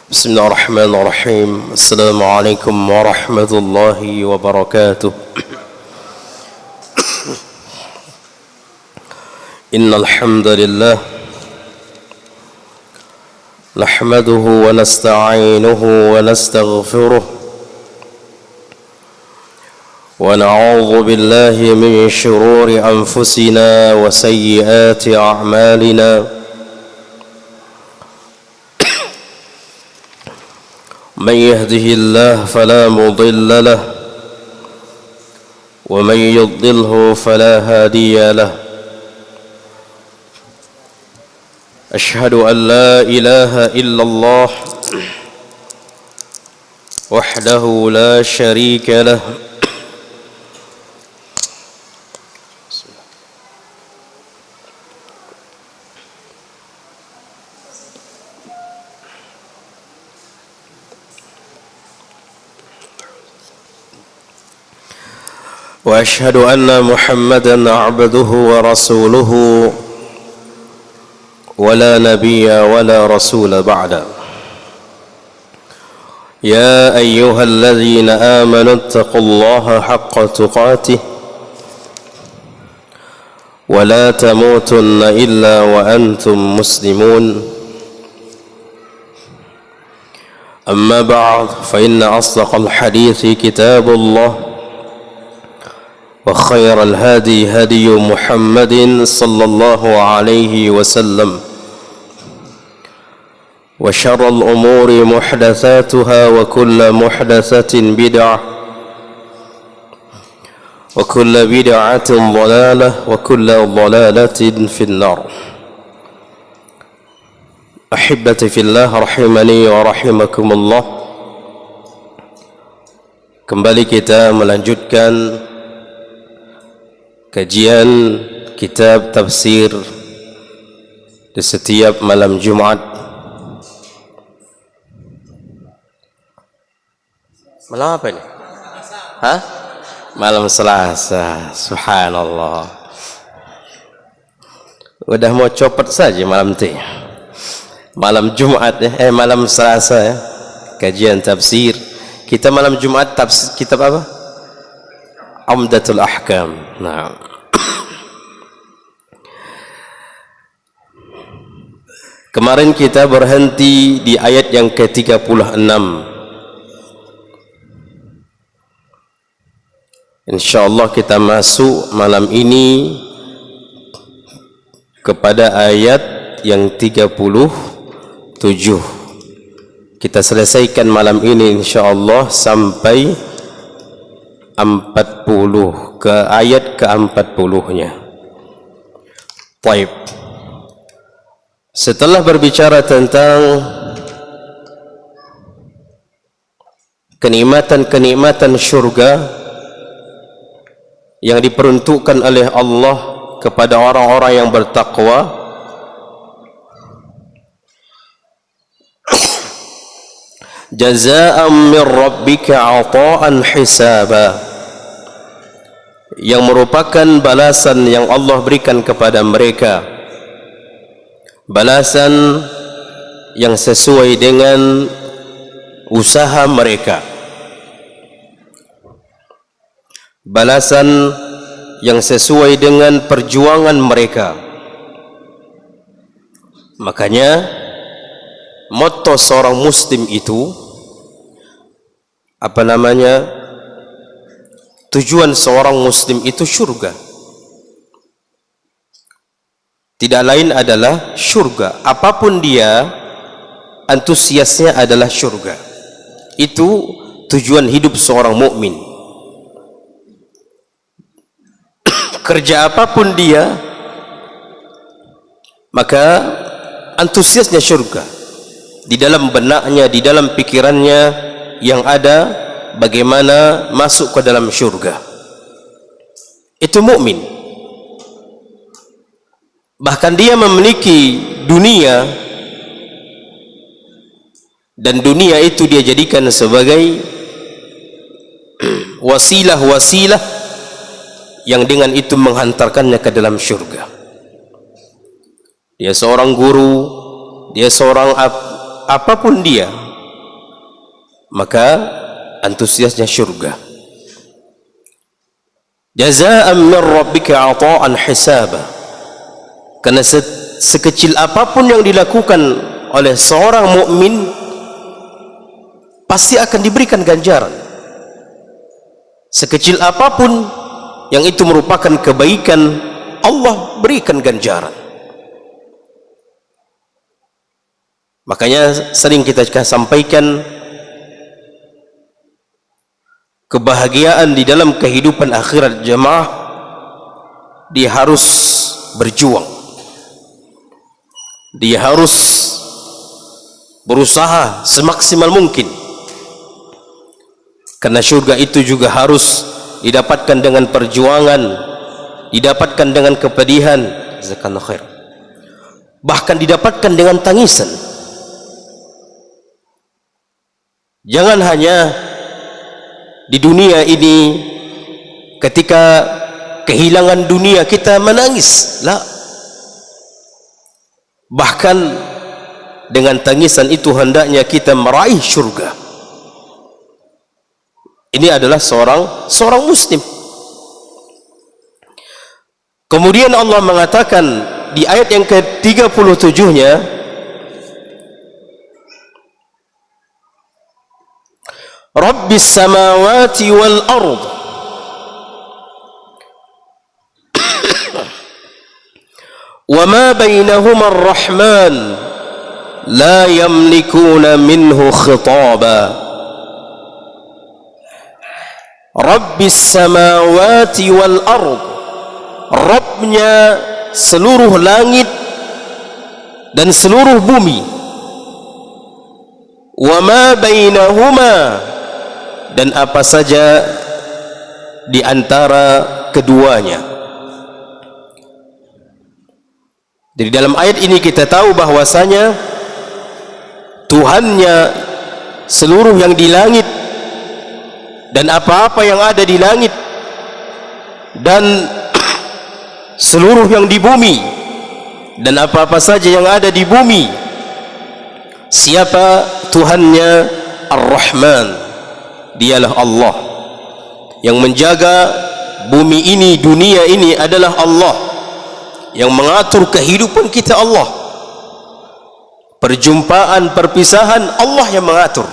بسم الله الرحمن الرحيم. السلام عليكم ورحمة الله وبركاته. إن الحمد لله نحمده ونستعينه ونستغفره ونعوذ بالله من شرور أنفسنا وسيئات أعمالنا. من يهده الله فلا مضل له ومن يضلله فلا هادي له. أشهد أن لا إله إلا الله وحده لا شريك له وأشهد أن محمدًا عبده ورسوله ولا نبي ولا رسول بعده. يا أيها الذين آمنوا اتقوا الله حق تقاته ولا تموتن إلا وأنتم مسلمون. أما بعد فإن أصدق الحديث كتاب الله وخير الهدي هدي محمد صلى الله عليه وسلم وشر الأمور محدثاتها وكل محدثة بدعة وكل بدعة ضلالة وكل ضلالة في النار. أحبتي في الله رحمني ورحمكم الله. Kembali kita melanjutkan kajian kitab tafsir di setiap malam Jumat. Malam apa ini? Hah? Malam Selasa. Subhanallah. Udah mau copot saja malam itu. Malam Jumat ya, malam Selasa ya. Kajian tafsir. Kita malam Jumat tafsir kitab apa? Umdatul Ahkam. Nah. Kemarin kita berhenti di ayat yang ke-36. Insyaallah kita masuk malam ini kepada ayat yang 37. Kita selesaikan malam ini insyaallah sampai 40 ke ayat ke-40-nya. Baik. Setelah berbicara tentang kenikmatan-kenikmatan syurga yang diperuntukkan oleh Allah kepada orang-orang yang bertakwa, jazaa'an min rabbika 'ata'an hisaba, yang merupakan balasan yang Allah berikan kepada mereka, balasan yang sesuai dengan usaha mereka, balasan yang sesuai dengan perjuangan mereka. Makanya motto seorang muslim itu apa namanya? Tujuan seorang muslim itu syurga. Tidak lain adalah syurga. Apapun dia, antusiasnya adalah syurga. Itu tujuan hidup seorang mukmin. Kerja apapun dia, maka antusiasnya syurga. Di dalam benaknya, di dalam pikirannya yang ada bagaimana masuk ke dalam syurga. Itu mukmin. Bahkan dia memiliki dunia, dan dunia itu dia jadikan sebagai wasilah-wasilah yang dengan itu menghantarkannya ke dalam syurga. Dia seorang guru, dia seorang apapun dia, maka antusiasnya syurga. Jazaa'an min rabbika 'ata'an hisaba. Karena sekecil apapun yang dilakukan oleh seorang mukmin pasti akan diberikan ganjaran. Sekecil apapun yang itu merupakan kebaikan, Allah berikan ganjaran. Makanya sering kita sampaikan, kebahagiaan di dalam kehidupan akhirat jemaah, dia harus berjuang, dia harus berusaha semaksimal mungkin, karena syurga itu juga harus didapatkan dengan perjuangan, didapatkan dengan kepedihan, jazakallahu khair, bahkan didapatkan dengan tangisan. Jangan hanya di dunia ini ketika kehilangan dunia kita menangis, lah. Bahkan dengan tangisan itu hendaknya kita meraih syurga. Ini adalah seorang muslim. Kemudian Allah mengatakan di ayat yang ke-37-nya, Rabbis samawati wal ard wa ma bainahuma ar-rahman la yamlikuna minhu khitaba. Rabbis samawati wal ard, Rabbnya seluruh langit dan seluruh bumi, wa ma bainahuma, dan apa saja di antara keduanya. Jadi dalam ayat ini kita tahu bahwasanya Tuhannya seluruh yang di langit dan apa-apa yang ada di langit dan seluruh yang di bumi dan apa-apa saja yang ada di bumi. Siapa Tuhannya? Ar-Rahman, dialah Allah. Yang menjaga bumi ini, dunia ini adalah Allah. Yang mengatur kehidupan kita Allah. Perjumpaan, perpisahan, Allah yang mengatur.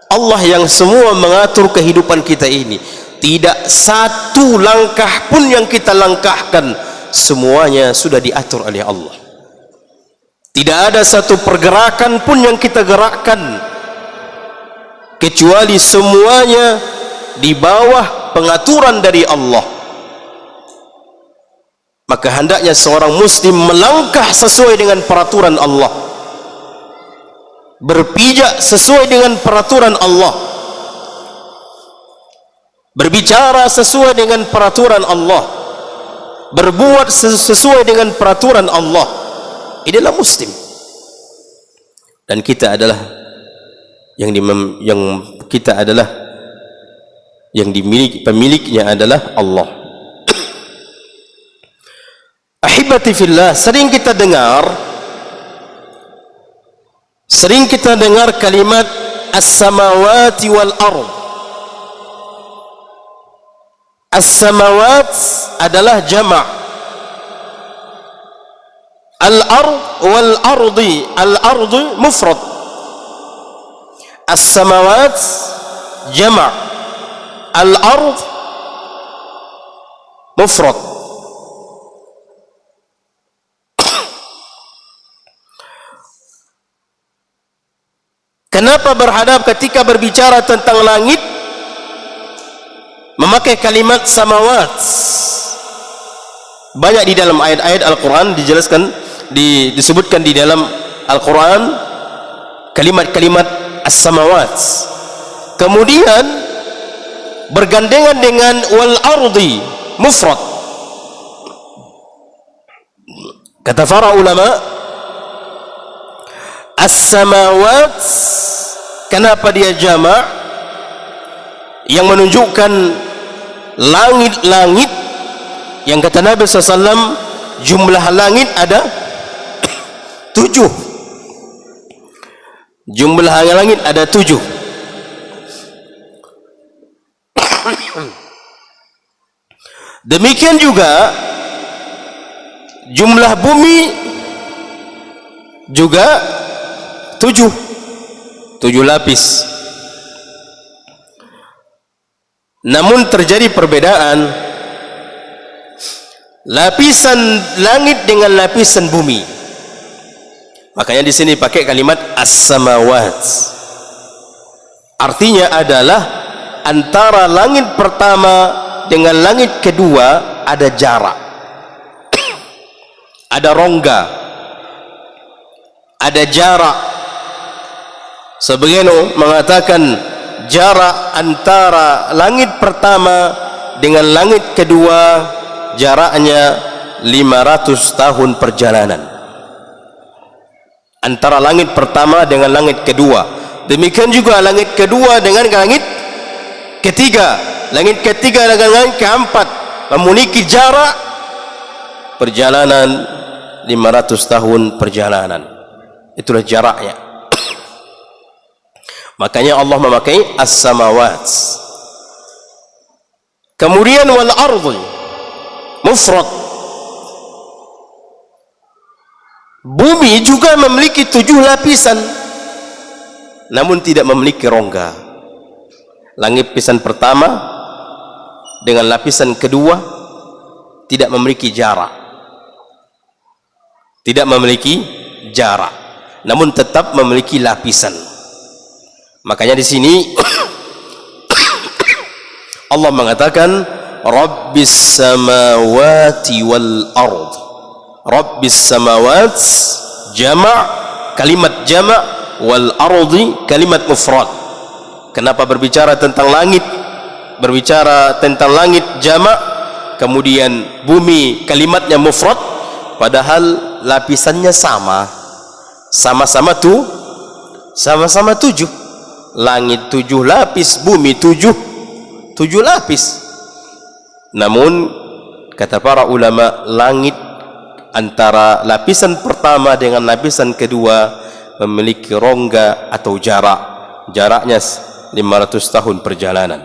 Allah yang semua mengatur kehidupan kita ini. Tidak satu langkah pun yang kita langkahkan, semuanya sudah diatur oleh Allah. Tidak ada satu pergerakan pun yang kita gerakkan kecuali semuanya di bawah pengaturan dari Allah. Maka hendaknya seorang muslim melangkah sesuai dengan peraturan Allah, berpijak sesuai dengan peraturan Allah, berbicara sesuai dengan peraturan Allah, berbuat sesuai dengan peraturan Allah. Inilah muslim. Dan kita adalah yang kita adalah yang dimiliki, pemiliknya adalah Allah. Ahibati fillah, sering kita dengar kalimat as-samawati wal ard. As-samawat adalah jama', al-ard wal ardi, al-ardi mufrad, as-samawat jama', al-ard mufrad. Kenapa berhadap ketika berbicara tentang langit memakai kalimat samawat? Banyak di dalam ayat-ayat Al-Quran dijelaskan, disebutkan di dalam Al-Quran kalimat-kalimat as-samawat. Kemudian bergandengan dengan wal ardi mufrad. Kata para ulama, as-samawat kenapa dia jama'? Yang menunjukkan langit-langit yang kata Nabi SAW jumlah langit ada 7. Jumlah langit ada 7. Demikian juga jumlah bumi juga tujuh lapis. Namun terjadi perbedaan lapisan langit dengan lapisan bumi. Makanya di sini pakai kalimat as-samawat. Artinya adalah antara langit pertama dengan langit kedua ada jarak, ada rongga, ada jarak. Sebagian mengatakan jarak antara langit pertama dengan langit kedua jaraknya 500 tahun perjalanan antara langit pertama dengan langit kedua. Demikian juga langit kedua dengan langit ketiga, langit ketiga dengan langit keempat memiliki jarak perjalanan 500 tahun perjalanan. Itulah jaraknya. Makanya Allah memakai as-samawat. Kemudian wal ardi mufrad. Bumi juga memiliki 7 lapisan, namun tidak memiliki rongga. Langit lapisan pertama dengan lapisan kedua tidak memiliki jarak, namun tetap memiliki lapisan. Makanya di sini Allah mengatakan Rabbis samawati wal ard. Rabbis samawat jama', kalimat jama', wal ardi kalimat mufrad. Kenapa berbicara tentang langit? Berbicara tentang langit jama', kemudian bumi kalimatnya mufrad, padahal lapisannya sama-sama 7. Langit 7 lapis, bumi 7 lapis. Namun kata para ulama, langit antara lapisan pertama dengan lapisan kedua memiliki rongga atau jaraknya 500 tahun perjalanan.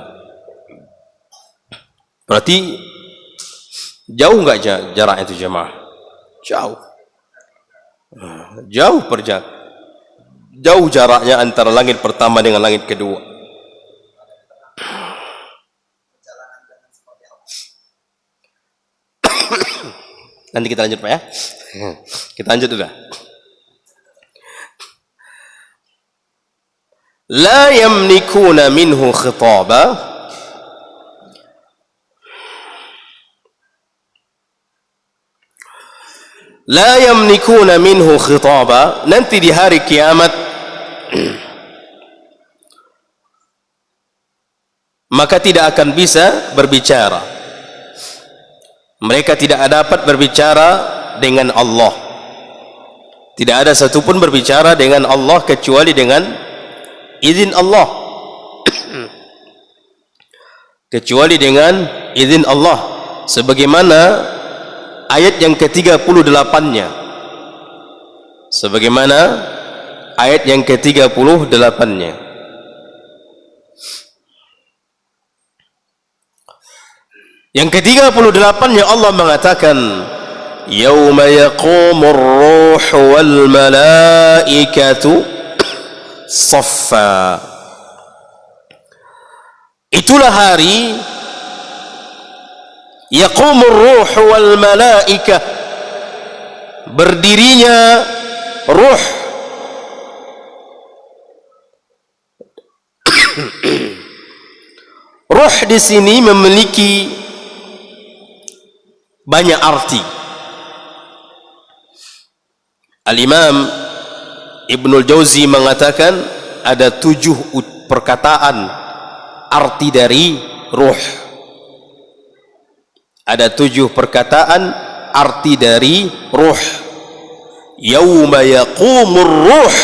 Berarti jauh enggak jaraknya itu jemaah? Jauh jaraknya antara langit pertama dengan langit kedua. Nanti kita lanjut Pak ya. Kita lanjut dulu. La yamlikuna minhu khitaba. La yamlikuna minhu khitaba. Nanti di hari kiamat maka tidak akan bisa berbicara. Mereka tidak dapat berbicara dengan Allah. Tidak ada satupun berbicara dengan Allah kecuali dengan izin Allah. Kecuali dengan izin Allah, sebagaimana ayat yang ke-38-nya. Sebagaimana ayat yang ke-38-nya. Yang ke-38-nya Allah mengatakan, yauma yaqumur ruhu wal malaikatu saffa. Itulah hari yaqumur ruhu wal malaikah, berdirinya ruh ruh di sini memiliki banyak arti. Al-Imam Ibnul Jauzi mengatakan ada 7 perkataan arti dari ruh. Ada 7 perkataan arti dari ruh. Yauma yaqumur ruh.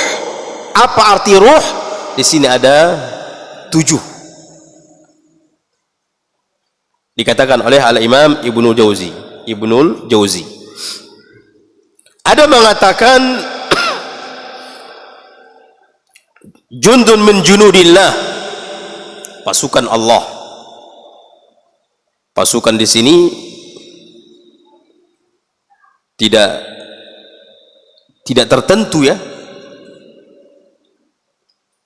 Apa arti ruh? Di sini ada 7. Dikatakan oleh Al-Imam Ibnul Jauzi. Ada mengatakan jundun min junudillah, pasukan Allah. Pasukan di sini tidak tertentu ya.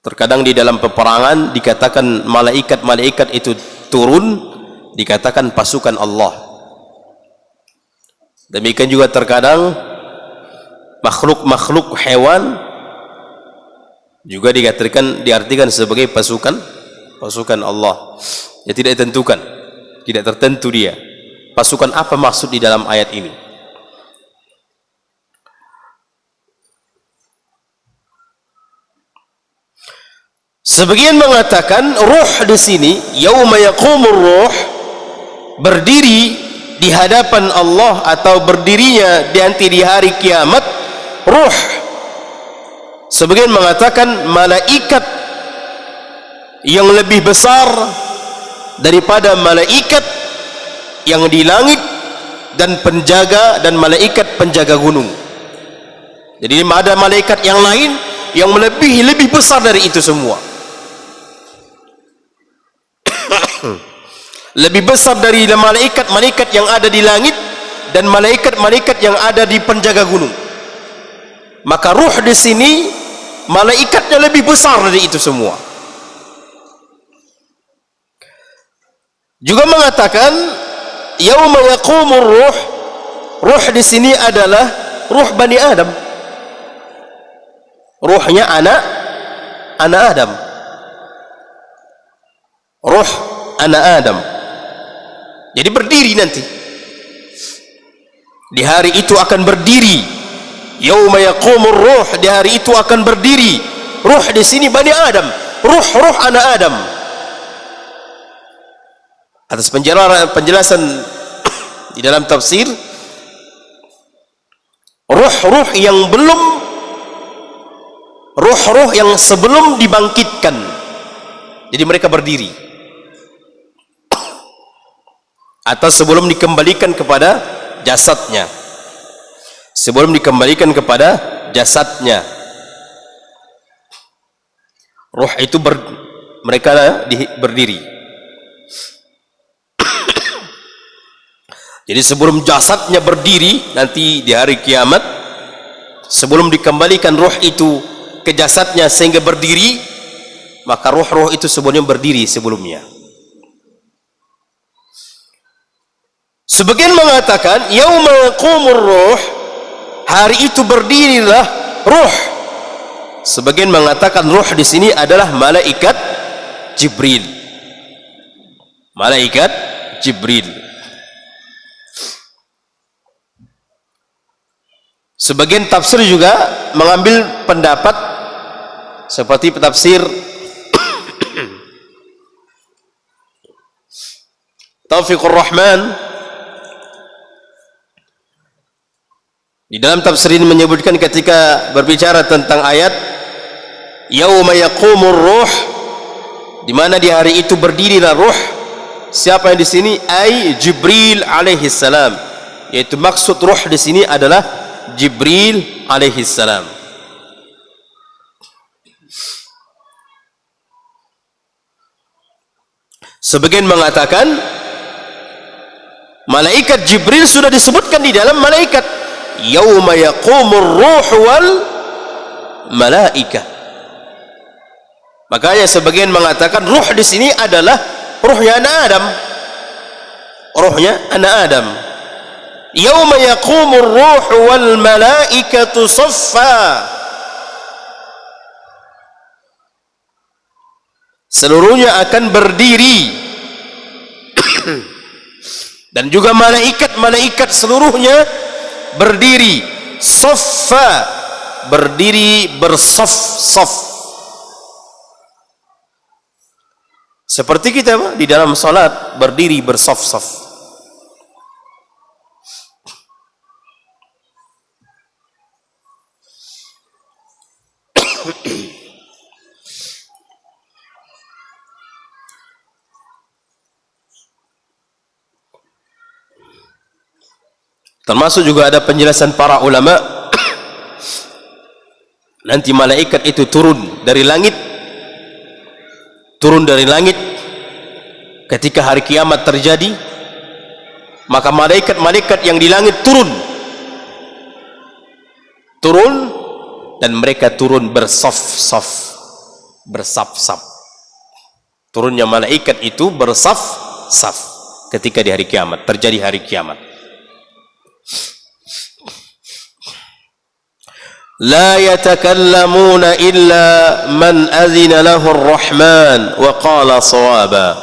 Terkadang di dalam peperangan dikatakan malaikat-malaikat itu turun, dikatakan pasukan Allah. Demikian juga terkadang makhluk-makhluk hewan juga diartikan sebagai pasukan Allah. Ya, tidak ditentukan, tidak tertentu dia. Pasukan apa maksud di dalam ayat ini? Sebagian mengatakan ruh di sini yauma yaqumur ruh, berdiri di hadapan Allah atau berdirinya nanti di hari kiamat ruh. Sebagian mengatakan malaikat yang lebih besar daripada malaikat yang di langit dan penjaga dan malaikat penjaga gunung. Jadi ada malaikat yang lain yang lebih besar dari itu semua. Lebih besar dari malaikat-malaikat yang ada di langit dan malaikat-malaikat yang ada di penjaga gunung. Maka ruh di sini malaikatnya lebih besar dari itu semua. Juga mengatakan yauma yaqumur ruh, ruh di sini adalah ruh Bani Adam. Ruhnya anak Adam. Ruh anak Adam. Jadi berdiri nanti. Di hari itu akan berdiri. Yauma yaqumur ruh, di hari itu akan berdiri. Ruh di sini Bani Adam, ruh anak Adam. Atas penjelasan di dalam tafsir, ruh-ruh yang sebelum dibangkitkan. Jadi mereka berdiri. Atau sebelum dikembalikan kepada jasadnya. Sebelum dikembalikan kepada jasadnya. Ruh itu mereka berdiri. Jadi sebelum jasadnya berdiri nanti di hari kiamat, sebelum dikembalikan ruh itu ke jasadnya sehingga berdiri, maka ruh-ruh itu sebelumnya berdiri sebelumnya. Sebagian mengatakan yauma yaqumur ruh, hari itu berdirilah ruh. Sebagian mengatakan ruh di sini adalah malaikat Jibril. Malaikat Jibril. Sebagian tafsir juga mengambil pendapat seperti tafsir Taufiqur Rahman. Di dalam tafsir ini menyebutkan ketika berbicara tentang ayat yauma yaqumur ruh, di mana di hari itu berdirilah ruh. Siapa yang di sini? Ai Jibril alaihi salam. Yaitu maksud ruh di sini adalah Jibril alaihi salam. Sebagian mengatakan malaikat Jibril sudah disebutkan di dalam malaikat yauma yaqumur ruh wal malaikah. Makanya sebagian mengatakan ruh di sini adalah ruhnya anak Adam. Ruhnya anak Adam. Yauma yaqumur ruh wal malaikatu saffa. Seluruhnya akan berdiri. Dan juga malaikat-malaikat seluruhnya berdiri. Saffa, berdiri bersaf-saf. Seperti kita di dalam salat berdiri bersaf-saf. Termasuk juga ada penjelasan para ulama nanti malaikat itu turun dari langit ketika hari kiamat terjadi, maka malaikat-malaikat yang di langit turun dan mereka turun bersaf-saf, bersaf-saf. Turunnya malaikat itu bersaf-saf ketika di hari kiamat, terjadi hari kiamat. La yatakallamuna illa man azina lahu ar-rahman wa qala sawaba.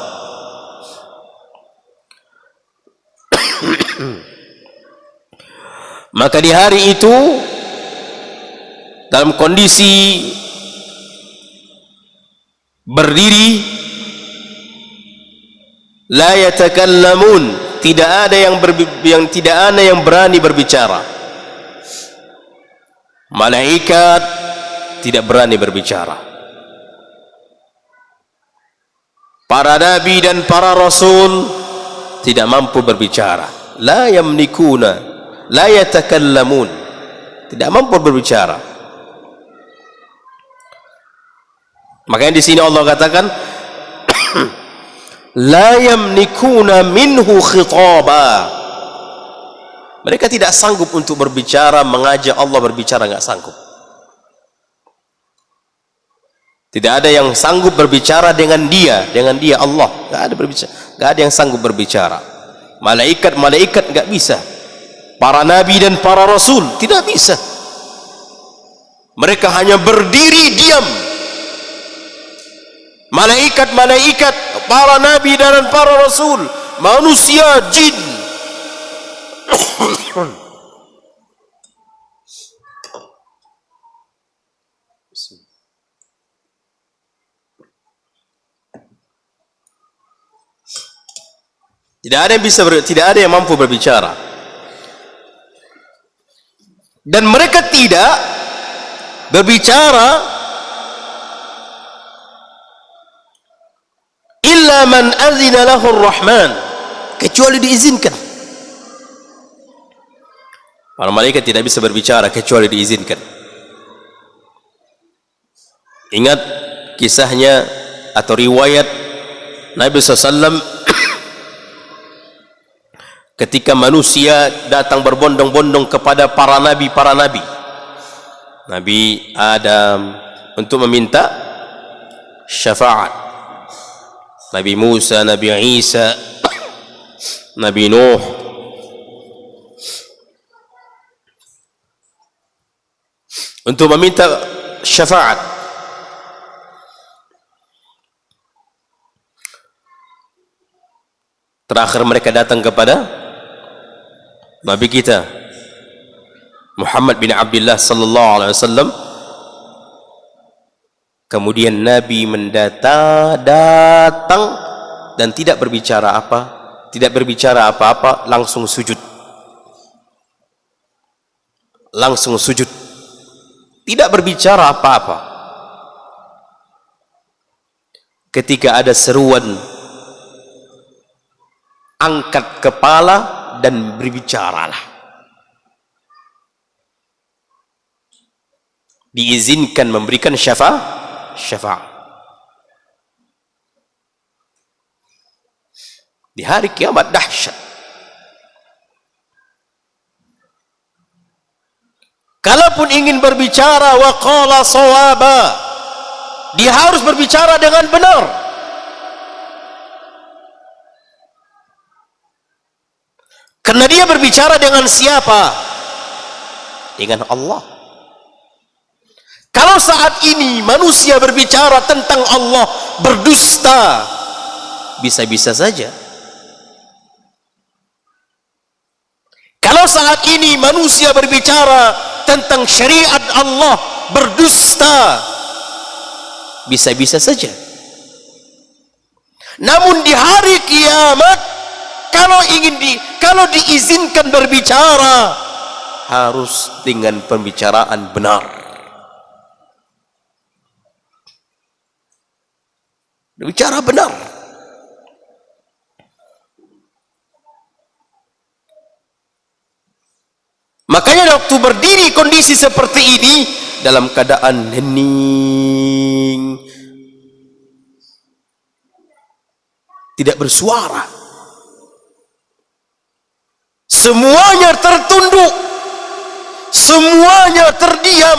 Maka di hari itu dalam kondisi berdiri, la yatakallamun, tidak ada yang berani berbicara. Malaikat tidak berani berbicara. Para nabi dan para rasul tidak mampu berbicara. La yamlikuna, la yatakallamun, tidak mampu berbicara. Makanya di sini Allah katakan la yamlikuna minhu khitaba. Mereka tidak sanggup untuk berbicara, mengajak Allah berbicara, nggak sanggup. Tidak ada yang sanggup berbicara dengan dia Allah, nggak ada berbicara, nggak ada yang sanggup berbicara. Malaikat nggak bisa, para nabi dan para rasul tidak bisa. Mereka hanya berdiri diam. Malaikat, para nabi dan para rasul, manusia, jin. Tidak ada yang mampu berbicara. Dan mereka tidak berbicara illa man azina lahu ar-rahman, kecuali diizinkan. Para malaikat tidak bisa berbicara kecuali diizinkan. Ingat kisahnya atau riwayat Nabi SAW ketika manusia datang berbondong-bondong kepada para nabi, Nabi Adam untuk meminta syafaat, Nabi Musa, Nabi Isa, Nabi Nuh, untuk meminta syafaat. Terakhir mereka datang kepada Nabi kita Muhammad bin Abdullah sallallahu alaihi wasallam. Kemudian Nabi datang dan tidak berbicara apa-apa, langsung sujud. Tidak berbicara apa-apa. Ketika ada seruan, angkat kepala dan berbicaralah. Diizinkan memberikan syafaat. Di hari kiamat dahsyat. Kalaupun ingin berbicara wa qala sawaba, dia harus berbicara dengan benar. Karena dia berbicara dengan siapa? Dengan Allah. Kalau saat ini manusia berbicara tentang Allah berdusta, bisa-bisa saja. Kalau saat ini manusia berbicara tentang syariat Allah berdusta, bisa-bisa saja. Namun di hari kiamat, kalau diizinkan berbicara, harus dengan pembicaraan benar. Berbicara benar. Makanya waktu berdiri kondisi seperti ini dalam keadaan hening, tidak bersuara. semuanya tertunduk, semuanya terdiam.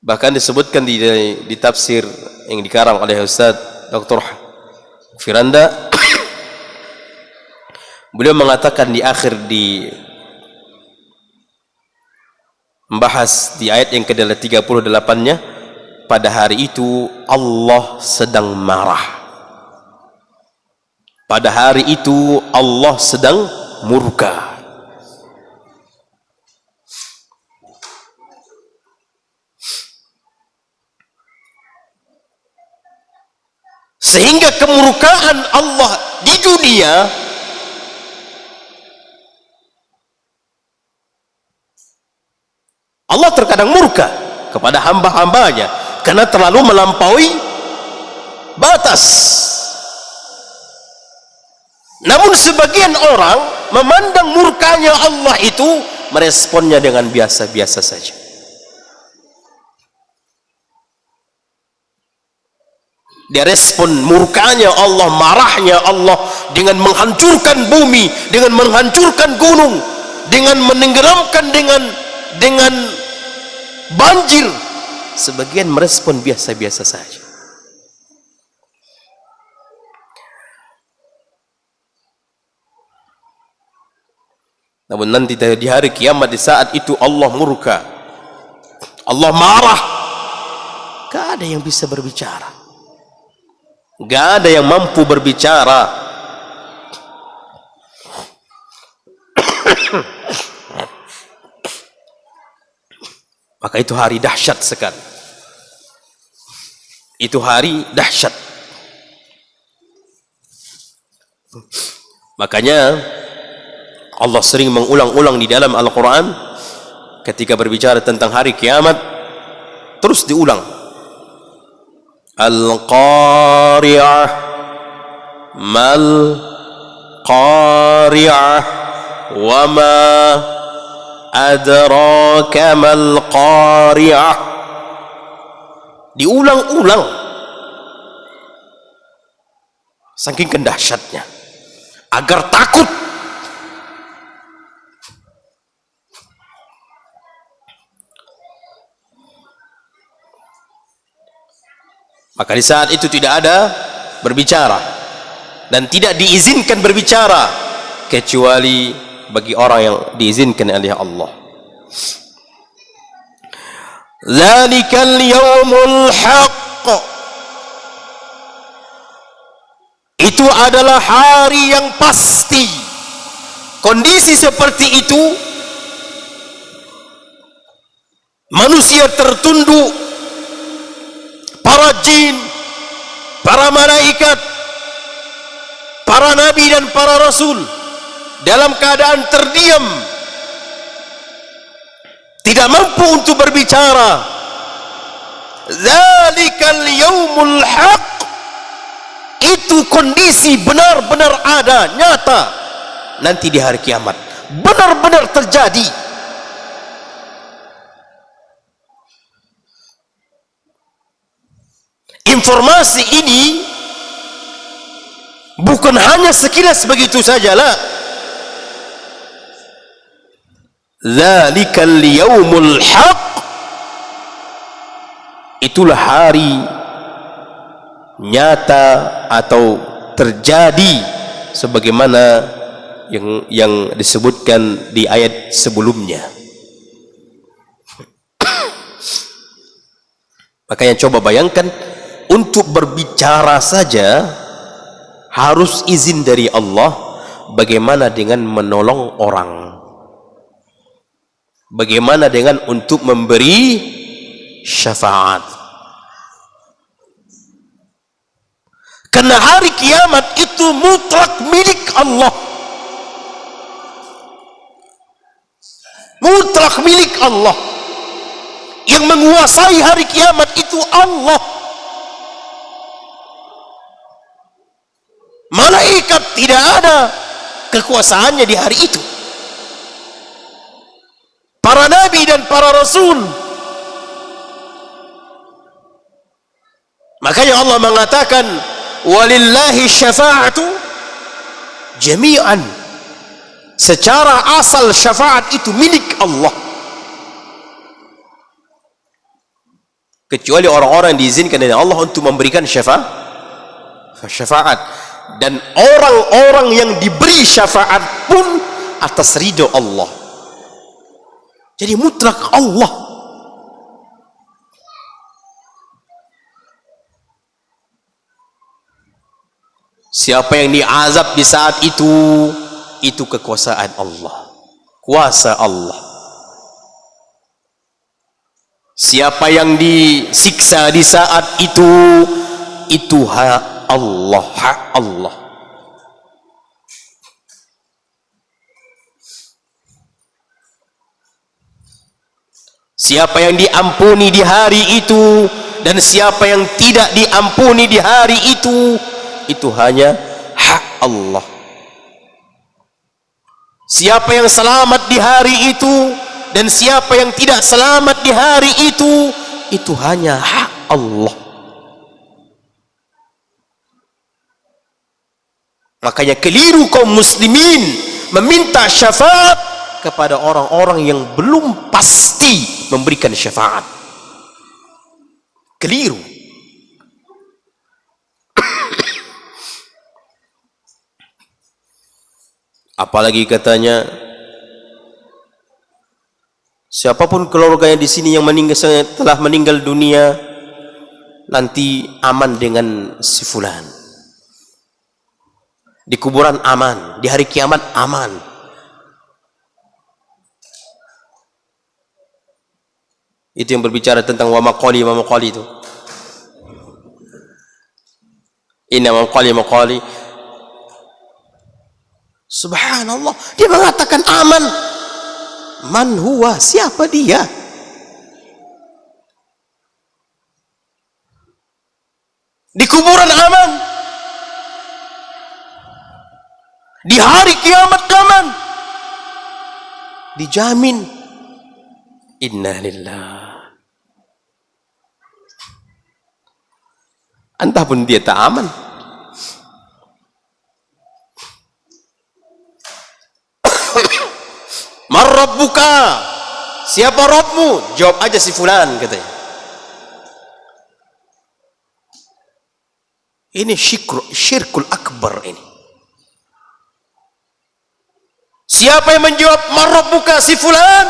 Bahkan disebutkan di tafsir yang dikarang oleh Ustaz Dr. Firanda, beliau mengatakan di akhir di membahas di ayat yang ke-38-nya, pada hari itu Allah sedang marah. Pada hari itu Allah sedang murka. Sehingga kemurkaan Allah di dunia Allah terkadang murka kepada hamba-hambanya karena terlalu melampaui batas. Namun sebagian orang memandang murkanya Allah itu, meresponnya dengan biasa-biasa saja. Dia respon murkanya Allah, marahnya Allah dengan menghancurkan bumi, dengan menghancurkan gunung, dengan menenggelamkan dengan banjir. Sebagian merespon biasa-biasa saja. Namun nanti di hari kiamat, di saat itu Allah murka, Allah marah, gak ada yang bisa berbicara, gak ada yang mampu berbicara. Maka itu hari dahsyat sekali. Itu hari dahsyat. Makanya Allah sering mengulang-ulang di dalam Al-Quran ketika berbicara tentang hari kiamat, terus diulang. Al-Qari'ah, Mal Qari'ah, Wa ma adraka mal qari'ah. Diulang-ulang saking dahsyatnya, agar takut. Maka di saat itu tidak ada berbicara dan tidak diizinkan berbicara kecuali bagi orang yang diizinkan oleh Allah. Zalikal yaumul haqq, itu adalah hari yang pasti. Kondisi seperti itu, manusia tertunduk, para jin, para malaikat, para nabi dan para rasul dalam keadaan terdiam, tidak mampu untuk berbicara. Zalikal yaumul haq, itu kondisi benar-benar ada, nyata nanti di hari kiamat, benar-benar terjadi. Informasi ini bukan hanya sekilas begitu sajalah. Zalikal yaumul haq, itulah hari nyata atau terjadi sebagaimana yang disebutkan di ayat sebelumnya. Makanya coba bayangkan, untuk berbicara saja harus izin dari Allah, bagaimana dengan menolong orang? Bagaimana dengan untuk memberi syafaat? Karena hari kiamat itu mutlak milik Allah, mutlak milik Allah. Yang menguasai hari kiamat itu Allah. Malaikat tidak ada kekuasaannya di hari itu. Para nabi dan para rasul Makanya Allah mengatakan walillahi syafa'atu jami'an. Secara asal syafaat itu milik Allah, kecuali orang-orang yang diizinkan oleh Allah untuk memberikan syafaat. Dan orang-orang yang diberi syafaat pun atas ridho Allah. Jadi mutlak Allah. Siapa yang diazab di saat itu kekuasaan Allah, kuasa Allah. Siapa yang disiksa di saat itu hak Allah, hak Allah. Siapa yang diampuni di hari itu dan siapa yang tidak diampuni di hari itu hanya hak Allah. Siapa yang selamat di hari itu dan siapa yang tidak selamat di hari itu hanya hak Allah. Makanya keliru kaum muslimin meminta syafaat kepada orang-orang yang belum pasti memberikan syafaat. Keliru. Apalagi katanya siapapun keluarganya di sini yang telah meninggal dunia nanti aman dengan si fulan. Di kuburan aman, di hari kiamat aman. Itu yang berbicara tentang wa maqali itu. Inna maqali. Subhanallah, dia mengatakan aman. Man huwa, siapa dia? Di kuburan aman, di hari kiamat aman, dijamin. Inna lillah. Entah pun dia tak aman. Man rabbuka, siapa Rabbmu? Jawab aja si fulan, katanya. Ini syirkul akbar ini. Siapa yang menjawab man rabbuka si fulan,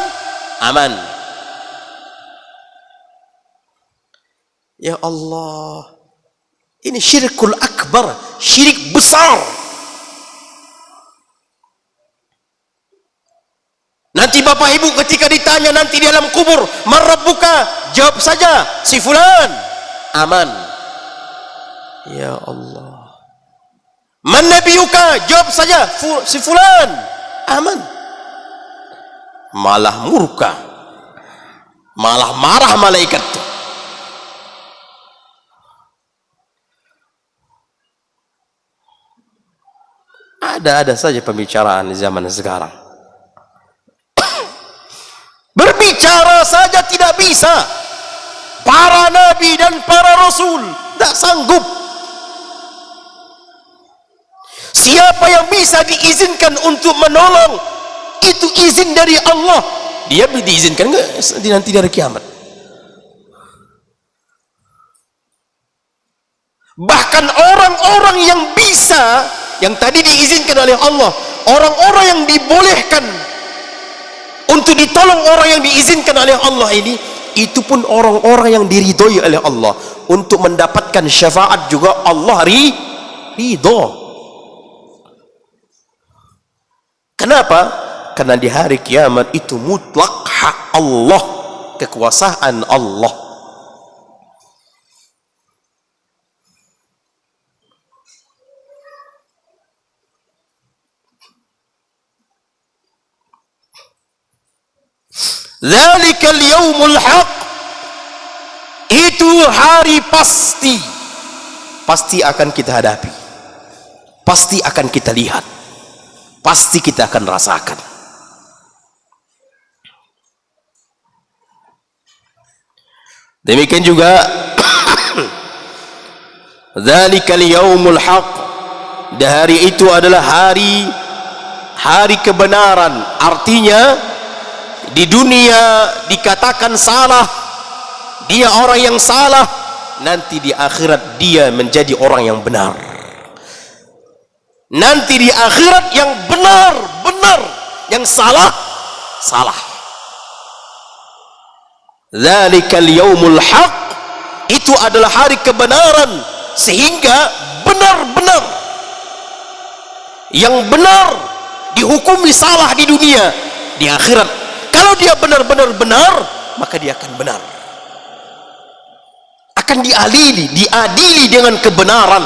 aman. Ya Allah, ini syirkul akbar, syirik besar. Nanti bapak ibu ketika ditanya nanti di alam kubur, man rabbuka, jawab saja si fulan, aman. Ya Allah. Man nabiyuka, jawab saja si fulan, aman. Malah murka, malah marah malaikat. Ada saja pembicaraan di zaman sekarang. Berbicara saja tidak bisa. Para nabi dan para rasul tidak sanggup. Siapa yang bisa diizinkan untuk menolong, itu izin dari Allah. Dia diizinkan enggak nanti dari kiamat? Bahkan orang-orang yang bisa, yang tadi diizinkan oleh Allah, orang-orang yang dibolehkan untuk ditolong orang yang diizinkan oleh Allah ini, itu pun orang-orang yang diridhoi oleh Allah. Untuk mendapatkan syafaat juga Allah ridho. Kenapa? Karena di hari kiamat itu mutlak hak Allah, kekuasaan Allah. Dzalikal yaumul haq, itu hari pasti akan kita hadapi, pasti akan kita lihat, pasti kita akan rasakan. Demikian juga Dzalikal yaumul haq, hari itu adalah hari kebenaran. Artinya di dunia dikatakan salah, dia orang yang salah, nanti di akhirat dia menjadi orang yang benar. Nanti di akhirat yang benar, yang salah. Dzalikal yaumul haq, itu adalah hari kebenaran, sehingga benar-benar yang benar dihukumi salah di dunia, di akhirat kalau dia benar-benar benar, maka dia akan benar, akan diadili dengan kebenaran,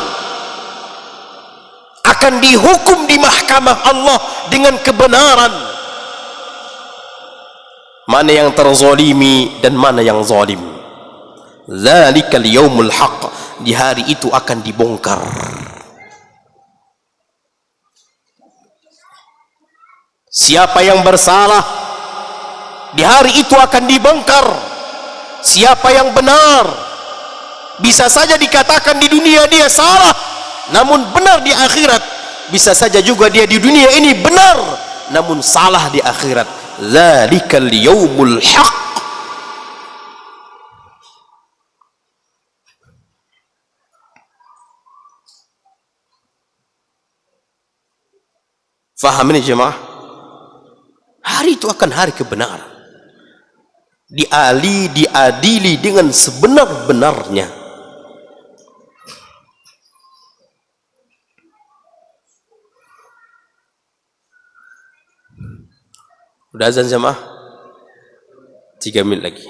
akan dihukum di mahkamah Allah dengan kebenaran. Mana yang terzalimi dan mana yang zalim. Dzalikal yaumul haq, di hari itu akan dibongkar. Siapa yang bersalah, di hari itu akan dibongkar. Siapa yang benar, bisa saja dikatakan di dunia dia salah, namun benar di akhirat. Bisa saja juga dia di dunia ini benar, namun salah di akhirat. Dzalikal yaumul haq. Faham ini jemaah? Hari itu akan hari kebenaran, diadili dengan sebenar-benarnya. Udah azan jemaah? 3 menit lagi.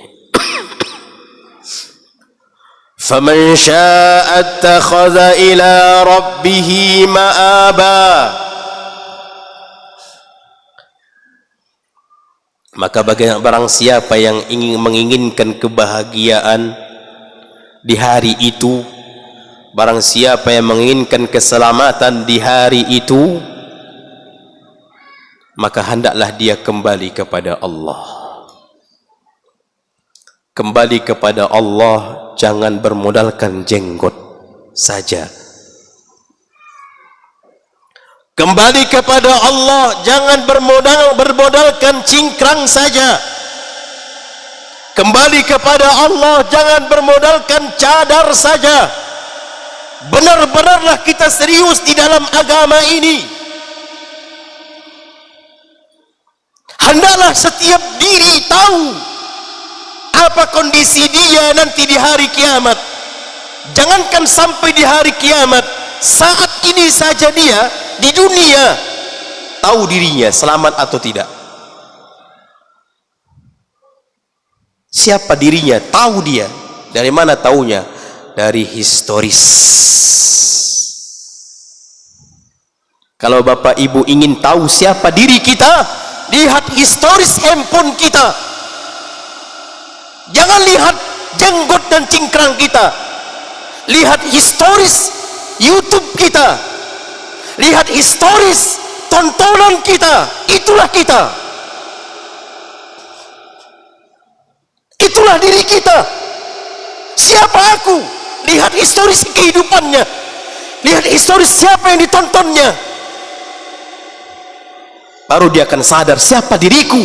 Faman syaa'a attakhadha ila rabbih ma'aba. Maka barang siapa yang menginginkan kebahagiaan di hari itu, barang siapa yang menginginkan keselamatan di hari itu, maka hendaklah dia kembali kepada Allah. Kembali kepada Allah, jangan bermodalkan jenggot saja. Kembali kepada Allah, jangan bermodalkan cingkrang saja. Kembali kepada Allah, jangan bermodalkan cadar saja. Benar-benarlah kita serius di dalam agama ini. Hendaklah setiap diri tahu apa kondisi dia nanti di hari kiamat. Jangankan sampai di hari kiamat, saat ini saja dia di dunia tahu dirinya selamat atau tidak. Siapa dirinya, tahu dia. Dari mana taunya? Dari historis. Kalau bapak ibu ingin tahu siapa diri kita, lihat historis handphone kita. Jangan lihat jenggot dan cingkrang kita. Lihat historis YouTube kita. Lihat historis tontonan kita. Itulah kita. Itulah diri kita. Siapa aku? Lihat historis kehidupannya. Lihat historis siapa yang ditontonnya. Baru dia akan sadar siapa diriku.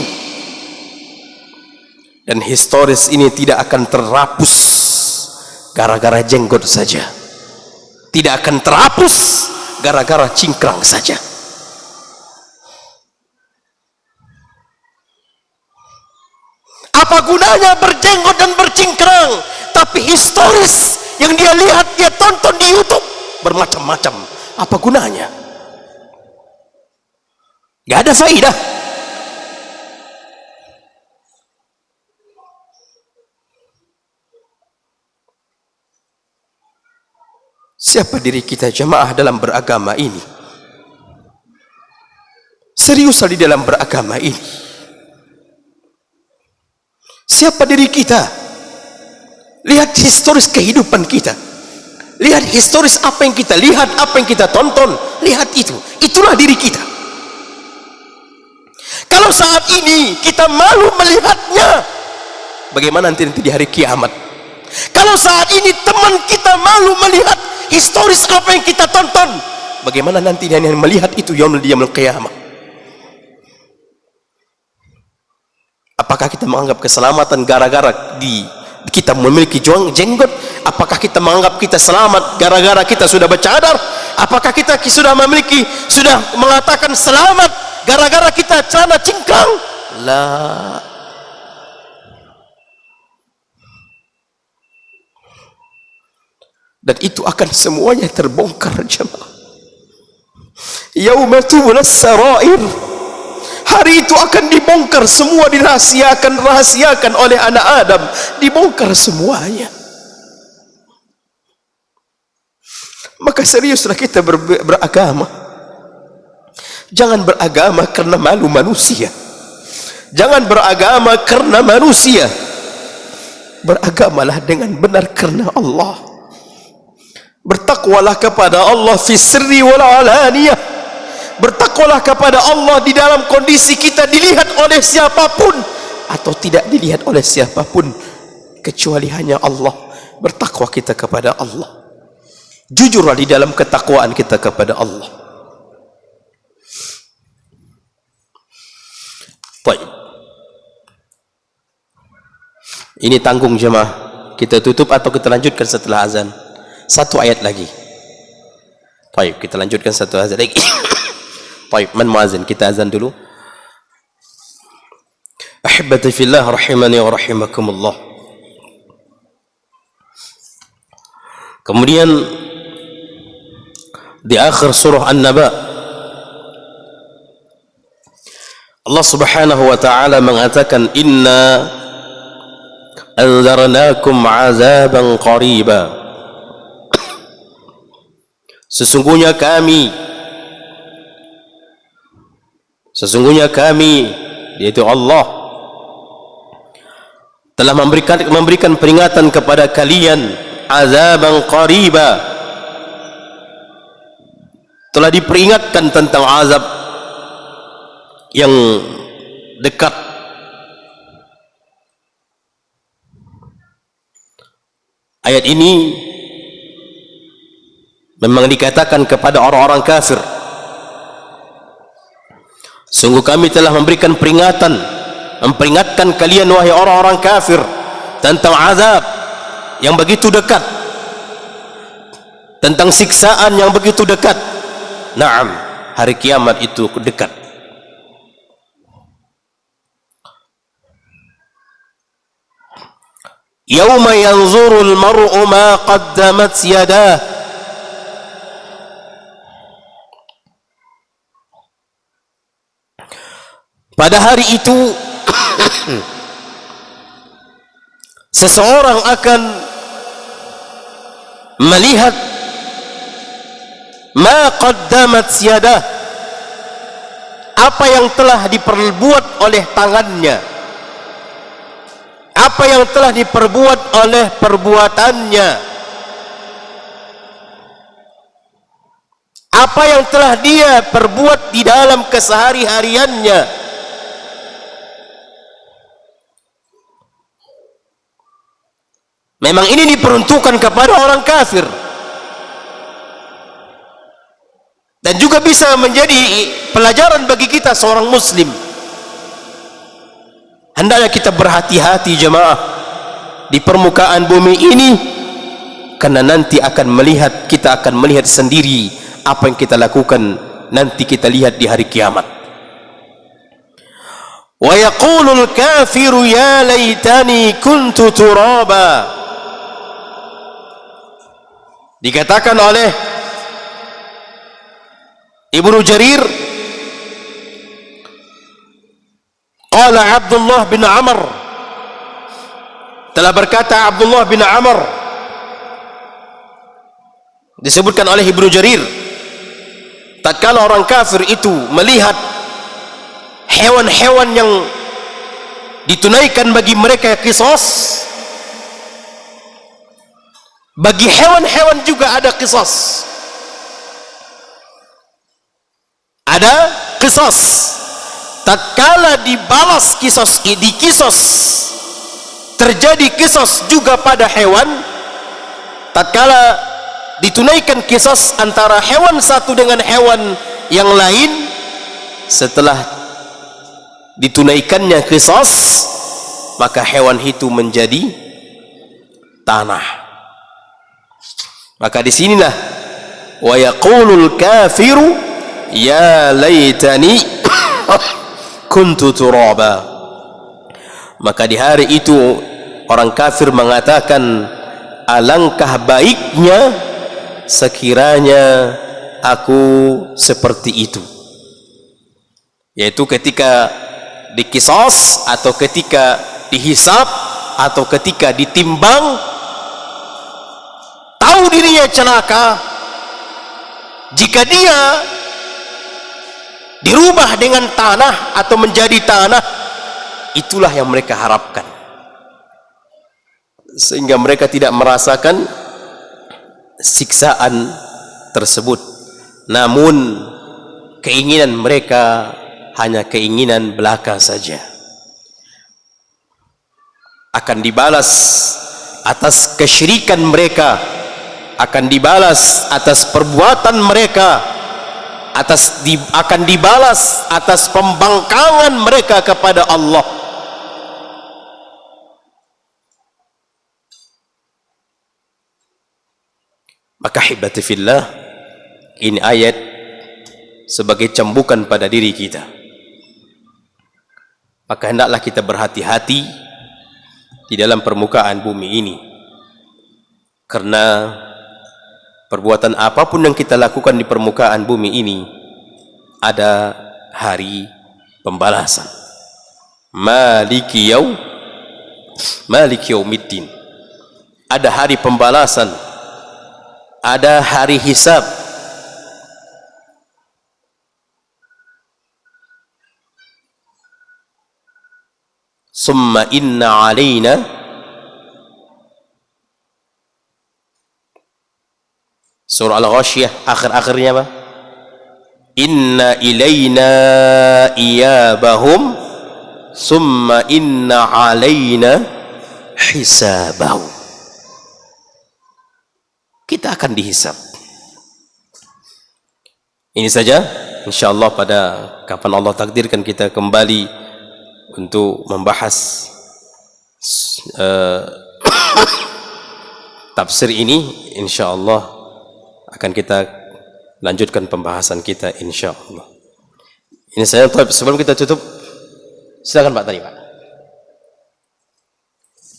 Dan historis ini tidak akan terhapus gara-gara jenggot saja. Tidak akan terhapus gara-gara cingkrang saja. Apa gunanya berjenggot dan bercingkrang, tapi historis yang dia lihat, dia tonton di YouTube bermacam-macam, apa gunanya? Gak ada faidah. Siapa diri kita jemaah dalam beragama ini? Seriuslah di dalam beragama ini. Siapa diri kita? Lihat historis kehidupan kita. Lihat historis apa yang kita lihat, apa yang kita tonton. Lihat itu. Itulah diri kita. Kalau saat ini kita malu melihatnya, bagaimana nanti di hari kiamat? Kalau saat ini teman kita malu melihat historis apa yang kita tonton, bagaimana nanti dia yang melihat itu yaumul qiyamah? Apakah kita menganggap keselamatan gara-gara kita memiliki jenggot? Apakah kita menganggap kita selamat gara-gara kita sudah bercadar? Apakah kita sudah mengatakan selamat gara-gara kita celana cingkrang? La. Dan itu akan semuanya terbongkar, jemaah. Yauma tubulas sarair. Hari itu akan dibongkar semua, dirahasiakan oleh anak Adam, dibongkar semuanya. Maka seriuslah kita beragama. Jangan beragama karena malu manusia. Jangan beragama karena manusia. Beragamalah dengan benar karena Allah. Bertakwalah kepada Allah fi sirri wal alaniyah. Bertakwalah kepada Allah di dalam kondisi kita dilihat oleh siapapun atau tidak dilihat oleh siapapun, kecuali hanya Allah. Bertakwa kita kepada Allah. Jujurlah di dalam ketakwaan kita kepada Allah. Baik. Ini tanggung jemaah. Kita tutup atau kita lanjutkan setelah azan? Satu ayat lagi. Baik, kita lanjutkan satu azan lagi. Baik, man muazin, kita azan dulu. Ahibati fillah rahimani wa rahimakumullah. Kemudian di akhir surah An-Naba, Allah Subhanahu wa taala mengatakan, inna anzarnakum azaban qariba. Sesungguhnya kami, yaitu Allah, telah memberikan peringatan kepada kalian, azaban qariba. Telah diperingatkan tentang azab yang dekat. Ayat ini memang dikatakan kepada orang-orang kafir. Sungguh kami telah memberikan peringatan, memperingatkan kalian wahai orang-orang kafir tentang azab yang begitu dekat, tentang siksaan yang begitu dekat. Naam, hari kiamat itu dekat. Yauma yanzurul mar'u ma qaddamat yadah. Pada hari itu seseorang akan melihat ma qaddamat yadah, apa yang telah diperbuat oleh tangannya, apa yang telah diperbuat oleh perbuatannya, apa yang telah dia perbuat di dalam kesehari-hariannya. Memang ini diperuntukkan kepada orang kafir, dan juga bisa menjadi pelajaran bagi kita seorang muslim. Hendaknya kita berhati-hati jemaah di permukaan bumi ini, karena nanti kita akan melihat sendiri apa yang kita lakukan, nanti kita lihat di hari kiamat. Wa yaqulul kafiru ya laitani kuntu turaba. Dikatakan oleh Ibnu Jarir, qala Abdullah bin Amr, telah berkata Abdullah bin Amr, disebutkan oleh Ibnu Jarir, tatkala orang kafir itu melihat hewan-hewan yang ditunaikan bagi mereka qisas, bagi hewan-hewan juga ada qisas, ada qisas. Tatkala dibalas dikisos, terjadi qisas juga pada hewan. Tatkala ditunaikan qisas antara hewan satu dengan hewan yang lain, setelah ditunaikannya qisas, maka hewan itu menjadi tanah. Maka disinilah wa yaqulul kafiru ya laitani kuntu turaba. Maka di hari itu orang kafir mengatakan, alangkah baiknya sekiranya aku seperti itu. Yaitu ketika dikisas, atau ketika dihisab, atau ketika ditimbang, tahu dirinya celaka. Jika dia dirubah dengan tanah atau menjadi tanah, itulah yang mereka harapkan, sehingga mereka tidak merasakan siksaan tersebut. Namun keinginan mereka hanya keinginan belaka saja. Akan dibalas atas kesyirikan mereka, akan dibalas atas perbuatan mereka, akan dibalas atas pembangkangan mereka kepada Allah. Maka hibati fillah, ini ayat sebagai cambukan pada diri kita. Maka hendaklah kita berhati-hati di dalam permukaan bumi ini, karena perbuatan apapun yang kita lakukan di permukaan bumi ini ada hari pembalasan. Maliki yaumiddin. Ada hari pembalasan, ada hari hisab. Summa inna alaina surah Al-Ghasyiyah akhir-akhirnya apa? Inna ilaina iyabahum summa inna alaina hisabahum. Kita akan dihisab. Ini saja, insyaallah pada kapan Allah takdirkan kita kembali untuk membahas tafsir ini, insyaallah akan kita lanjutkan pembahasan kita, insyaallah. Ini saya, sebelum kita tutup, silakan Pak tadi, Pak,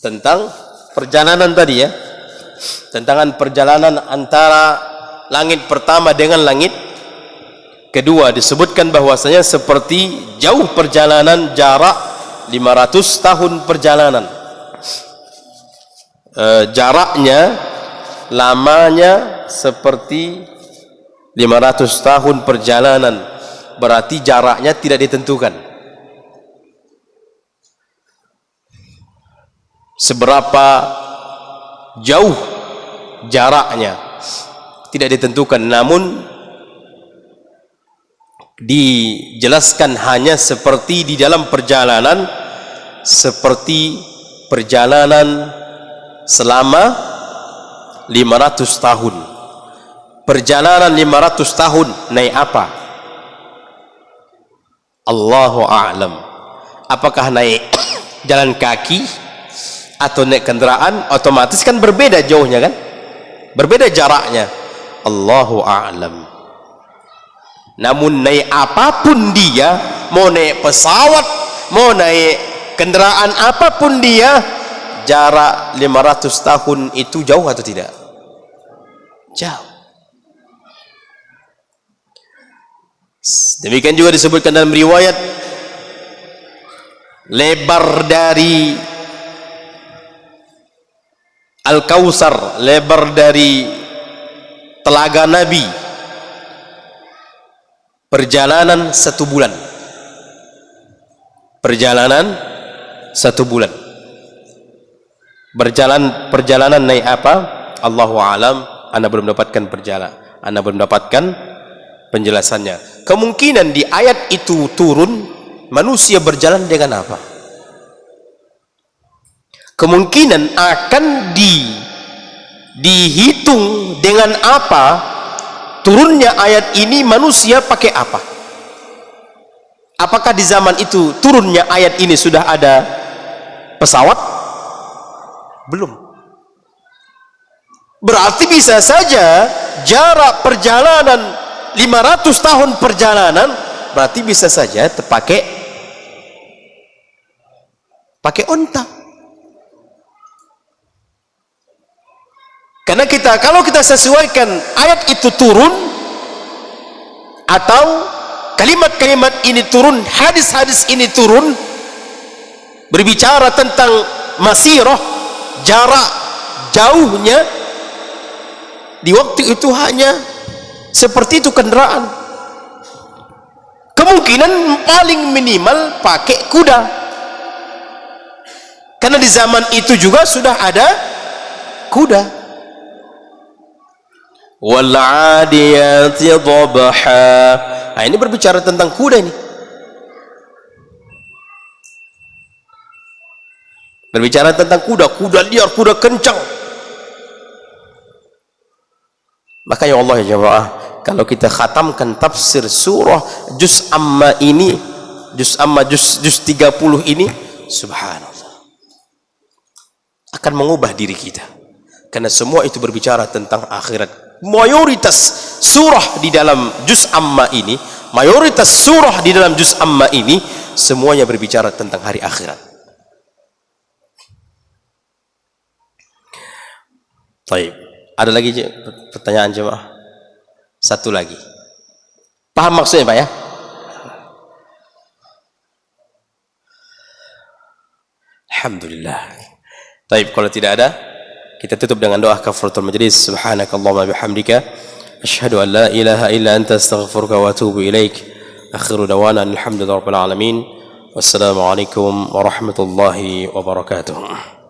tentang perjalanan tadi ya, tentang perjalanan antara langit pertama dengan langit kedua. Disebutkan bahwasanya seperti jauh perjalanan, jarak 500 tahun perjalanan. Jaraknya, lamanya seperti 500 tahun perjalanan. Berarti jaraknya tidak ditentukan. Seberapa jauh jaraknya tidak ditentukan, namun dijelaskan hanya seperti di dalam perjalanan, seperti perjalanan selama 500 tahun. Perjalanan 500 tahun naik apa? Allahu a'lam. Apakah naik jalan kaki atau naik kendaraan? Otomatis kan berbeda jauhnya kan? Berbeda jaraknya. Allahu a'lam. Namun naik apapun dia, mau naik pesawat, mau naik kendaraan apapun dia, jarak 500 tahun itu jauh atau tidak? Jauh. Demikian juga disebutkan dalam riwayat, lebar dari Al-Kautsar, lebar dari telaga Nabi, perjalanan 1 bulan. Perjalanan 1 bulan. Perjalanan naik apa? Allahu a'lam. Anda belum mendapatkan Anda belum mendapatkan penjelasannya. Kemungkinan di ayat itu turun, manusia berjalan dengan apa? Kemungkinan akan dihitung dengan apa turunnya ayat ini, manusia pakai apa? Apakah di zaman itu turunnya ayat ini sudah ada pesawat? Belum. Berarti bisa saja jarak perjalanan 500 tahun perjalanan, berarti bisa saja terpakai onta. Karena kalau kita sesuaikan ayat itu turun atau kalimat-kalimat ini turun, hadis-hadis ini turun berbicara tentang masirah, jarak jauhnya di waktu itu hanya seperti itu kendaraan, kemungkinan paling minimal pakai kuda, karena di zaman itu juga sudah ada kuda. Wal 'adiyati dhabha. Nah, ini berbicara tentang kuda ini. Berbicara tentang kuda liar, kuda kencang. Makanya Allah ya jemaah, kalau kita khatamkan tafsir surah juz amma ini, juz 30 ini, subhanallah, akan mengubah diri kita. Karena semua itu berbicara tentang akhirat. Mayoritas surah di dalam juz amma ini, mayoritas surah di dalam juz amma ini semuanya berbicara tentang hari akhirat. Baik, ada lagi pertanyaan jemaah? Satu lagi. Paham maksudnya Pak ya? Alhamdulillah. Baik, kalau tidak ada, kita tutup dengan doa kafaratul majlis. Subhanakallahumma bihamdika asyhadu an la ilaha illa anta astaghfiruka wa atubu ilaik. Akhiru dawana alhamdulillahirabbil alamin. Wassalamualaikum warahmatullahi wabarakatuh.